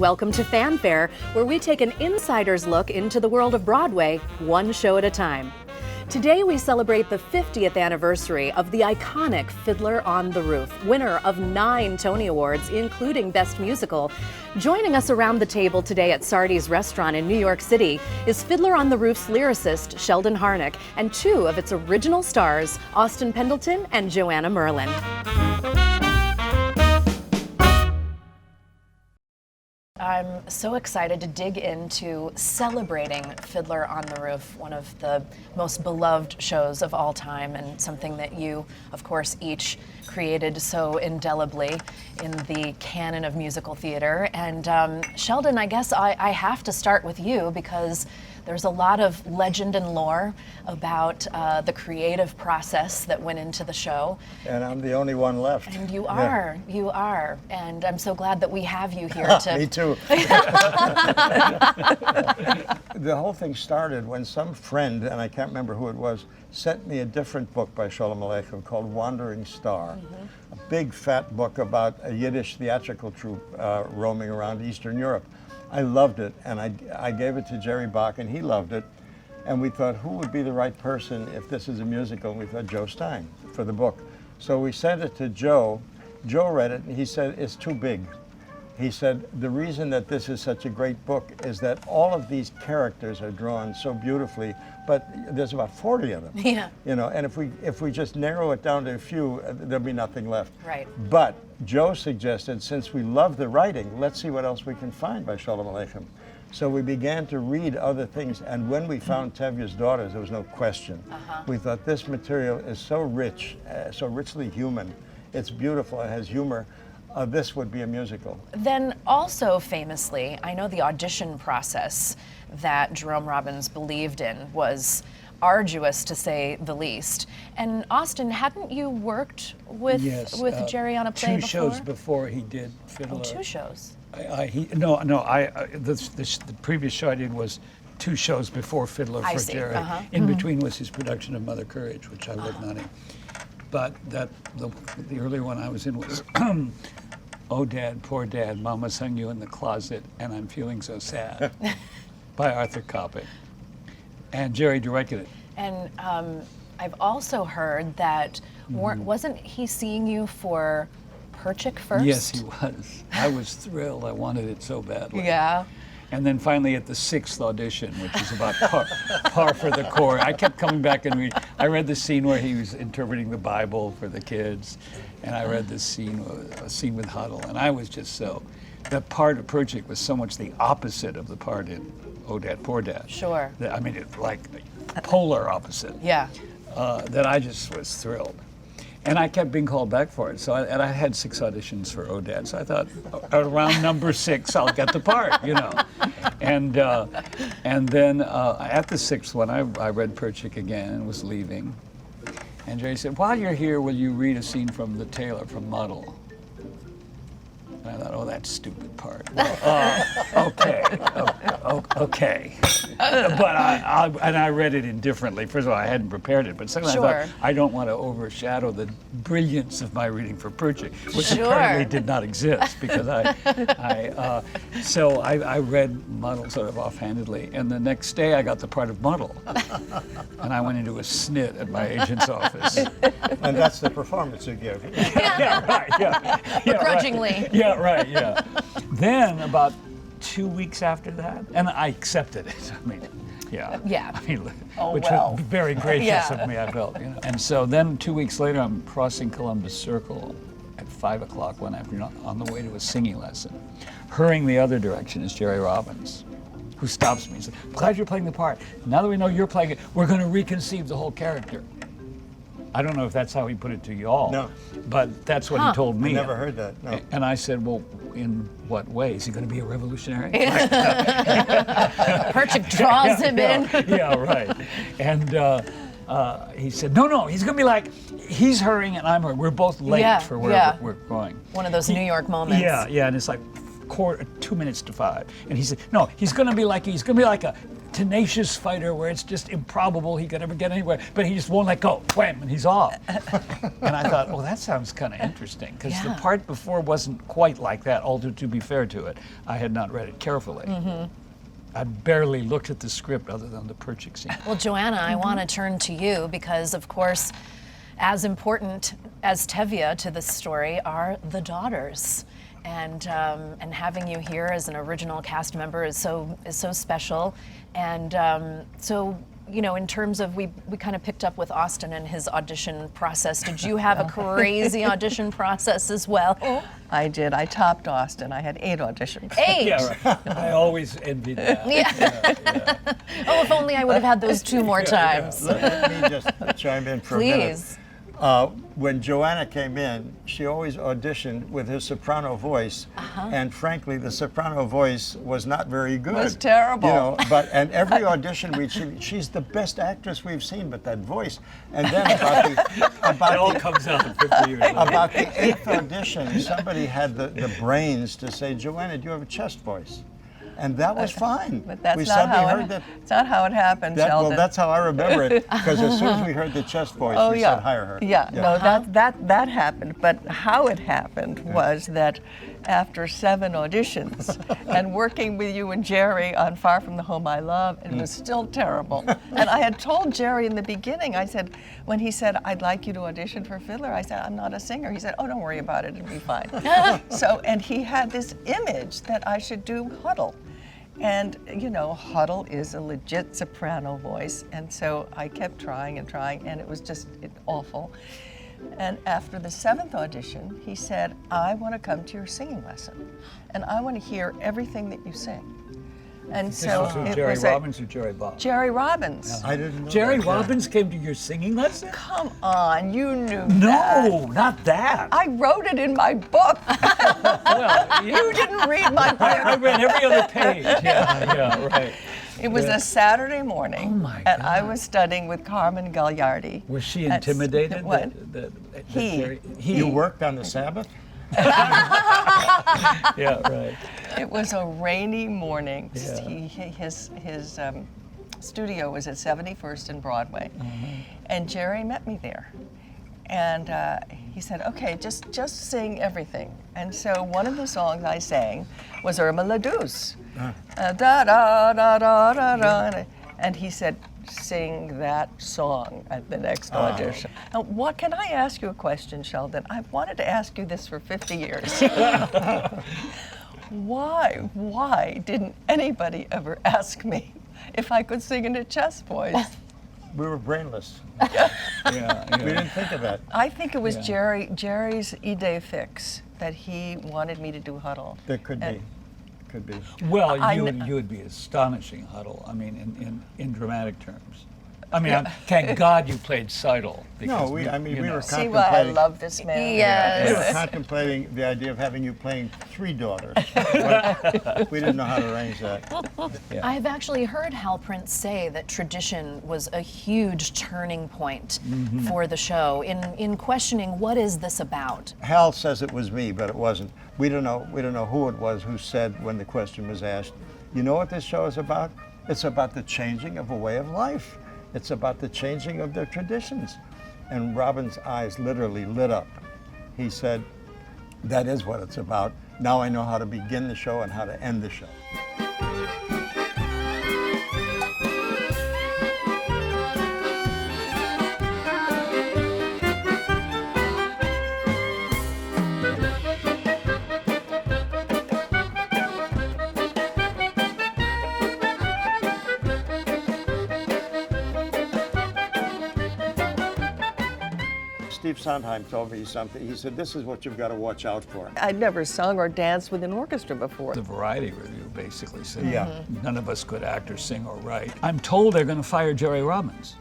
Welcome to Fanfare, where we take an insider's look into the world of Broadway, one show at a time. Today we celebrate the 50th anniversary of the iconic Fiddler on the Roof, winner of 9 Tony Awards, including Best Musical. Joining us around the table today at Sardi's Restaurant in New York City is Fiddler on the Roof's lyricist, Sheldon Harnick, and 2 of its original stars, Austin Pendleton and Joanna Merlin. I'm so excited to dig into celebrating Fiddler on the Roof, one of the most beloved shows of all time, and something that you, of course, each created so indelibly in the canon of musical theater. And Sheldon, I guess I have to start with you, because there's a lot of legend and lore about the creative process that went into the show. And I'm the only one left. And you are, you are. And I'm so glad that we have you here to... Me too. The whole thing started when some friend, and I can't remember who it was, sent me a different book by Sholem Aleichem called Wandering Star. A big fat book about a Yiddish theatrical troupe roaming around Eastern Europe. I loved it, and I gave it to Jerry Bach, and he loved it. And we thought, who would be the right person if this is a musical? And we thought Joe Stein for the book. So we sent it to Joe. Joe read it, and he said, it's too big. He said, the reason that this is such a great book is that all of these characters are drawn so beautifully, but there's about 40 of them. Yeah. You know, and if we just narrow it down to a few, there'll be nothing left. Right. But Joe suggested, since we love the writing, let's see what else we can find by Sholem Aleichem. So we began to read other things, and when we found Tevye's Daughters, there was no question. We thought this material is so rich, so richly human. It's beautiful, it has humor. This would be a musical. Then also famously, I know the audition process that Jerome Robbins believed in was arduous, to say the least. And Austin, hadn't you worked with Jerry on a play 2 before? shows before he did Fiddler. Oh, 2 shows. The previous show I did was 2 shows before Fiddler for Jerry. In between was his production of Mother Courage, which I worked on. But the earlier one I was in was Oh Dad, Poor Dad, Mama's Hung You in the Closet, and I'm Feeling So Sad by Arthur Copping. And Jerry directed it. And I've also heard that, wasn't he seeing you for Perchik first? Yes, he was. I was thrilled. I wanted it so badly. Yeah. And then finally at the 6th audition, which is about par for the course, I kept coming back and I read the scene where he was interpreting the Bible for the kids, and I read this scene, a scene with Huddle, and I was just so, that part of Perchik was so much the opposite of the part in Oh Dad, Poor Dad. Sure. I mean, it, like polar opposite. Yeah. That I just was thrilled. And I kept being called back for it. So I had 6 auditions for Oh Dad. So I thought, around number 6, I'll get the part, you know. And then at the 6th one, I read Perchik again and was leaving. And Jerry said, while you're here, will you read a scene from The Tailor, from Muddle? And I thought, oh, that stupid part. Well, okay. But I read it indifferently. First of all, I hadn't prepared it, but secondly, I thought, I don't want to overshadow the brilliance of my reading for Perchik, which apparently did not exist, because so I read Muddle sort of offhandedly, and the next day I got the part of Muddle, and I went into a snit at my agent's office. And that's the performance you give. Yeah, right, yeah. Begrudgingly. Right. Yeah, right, yeah. Then about 2 weeks after that, and I accepted it. I mean, yeah. Yeah. I mean, which was very gracious of me, I felt. You know. And so then 2 weeks later, I'm crossing Columbus Circle at 5 o'clock one afternoon on the way to a singing lesson. Hurrying the other direction is Jerry Robbins, who stops me and says, glad you're playing the part. Now that we know you're playing it, we're going to reconceive the whole character. I don't know if that's how he put it to you all. No. But that's what he told me. I never heard that, no. And I said, well, in what way? Is he going to be a revolutionary? Perchik draws him in. Yeah, right. And he said, no, he's going to be like, he's hurrying and I'm hurrying. We're both late for where we're going. One of those New York moments. Yeah, and it's like, 2 minutes to 5. And he said, no, he's going to be like a tenacious fighter where it's just improbable he could ever get anywhere, but he just won't let go. Wham, and he's off. And I thought, well, that sounds kind of interesting, because the part before wasn't quite like that, although to be fair to it, I had not read it carefully. I barely looked at the script other than the perching scene. Well, Joanna, I want to turn to you because, of course, as important as Tevye to this story are the daughters. And having you here as an original cast member is so special. And so, you know, in terms of, we kind of picked up with Austin and his audition process. Did you have a crazy audition process as well? I did. I topped Austin. I had 8 auditions. 8? Yeah, right. I always envied that. Oh, if only I would have had those 2 more times. Let me just chime in for a minute. Please. When Joanna came in, she always auditioned with her soprano voice, and frankly, the soprano voice was not very good. It was terrible. You know, and every audition she's the best actress we've seen, but that voice. And then It all comes out in 50 years later. about the 8th audition, somebody had the brains to say, Joanna, do you have a chest voice? And that was fine. But that's we not suddenly how heard that. it's not how it happened, Sheldon. Well, that's how I remember it. Because as soon as we heard the chest voice, we said, hire her. No, that happened. But how it happened was that after 7 auditions and working with you and Jerry on Far From the Home I Love, it was still terrible. And I had told Jerry in the beginning, I said, when he said, I'd like you to audition for Fiddler, I said, I'm not a singer. He said, oh, don't worry about it, it'll be fine. And he had this image that I should do Huddle. And, you know, Huddle is a legit soprano voice, and so I kept trying, and it was just awful. And after the 7th audition, he said, I want to come to your singing lesson, and I want to hear everything that you sing. And so This was it Jerry was Robbins or Jerry Bob? Jerry Robbins. I didn't know Jerry that. Robbins came to your singing lesson? Come on, you knew that. No, not that. I wrote it in my book. Well, You didn't read my book. I read every other page. Yeah, right. It was a Saturday morning, Oh, my and I God. was studying with Carmen Gagliardi. Was she That's- intimidated? What? He. You worked on the Sabbath? Yeah, right. It was a rainy morning. Yeah. His studio was at 71st and Broadway, and Jerry met me there, and he said, "Okay, just sing everything." And so one of the songs I sang was Irma la Douce, da da da da da da, and he said, "Sing that song at the next audition." Now, what can I ask you a question, Sheldon? I've wanted to ask you this for 50 years. Why didn't anybody ever ask me if I could sing in a chest voice? We were brainless. Yeah. We didn't think of that. I think it was Yeah. Jerry's idée fixe that he wanted me to do Huddle. There could be. And- Could be. Well, I you kn- would be astonishing, Huddle. I mean, in dramatic terms. I mean, thank God you played Seidel. No, because we were See why I contemplating. love this man? We Yes. were contemplating the idea of having you playing 3 daughters. But we didn't know how to arrange that. I've actually heard Hal Prince say that tradition was a huge turning point for the show in questioning what is this about. Hal says it was me, but it wasn't. We don't know who it was who said when the question was asked, you know what this show is about? It's about the changing of a way of life. It's about the changing of their traditions. And Robin's eyes literally lit up. He said, that is what it's about. Now I know how to begin the show and how to end the show. Steve Sondheim told me something. He said, this is what you've got to watch out for. I'd never sung or danced with an orchestra before. The Variety review basically said Yeah. none of us could act or sing or write. I'm told they're going to fire Jerry Robbins.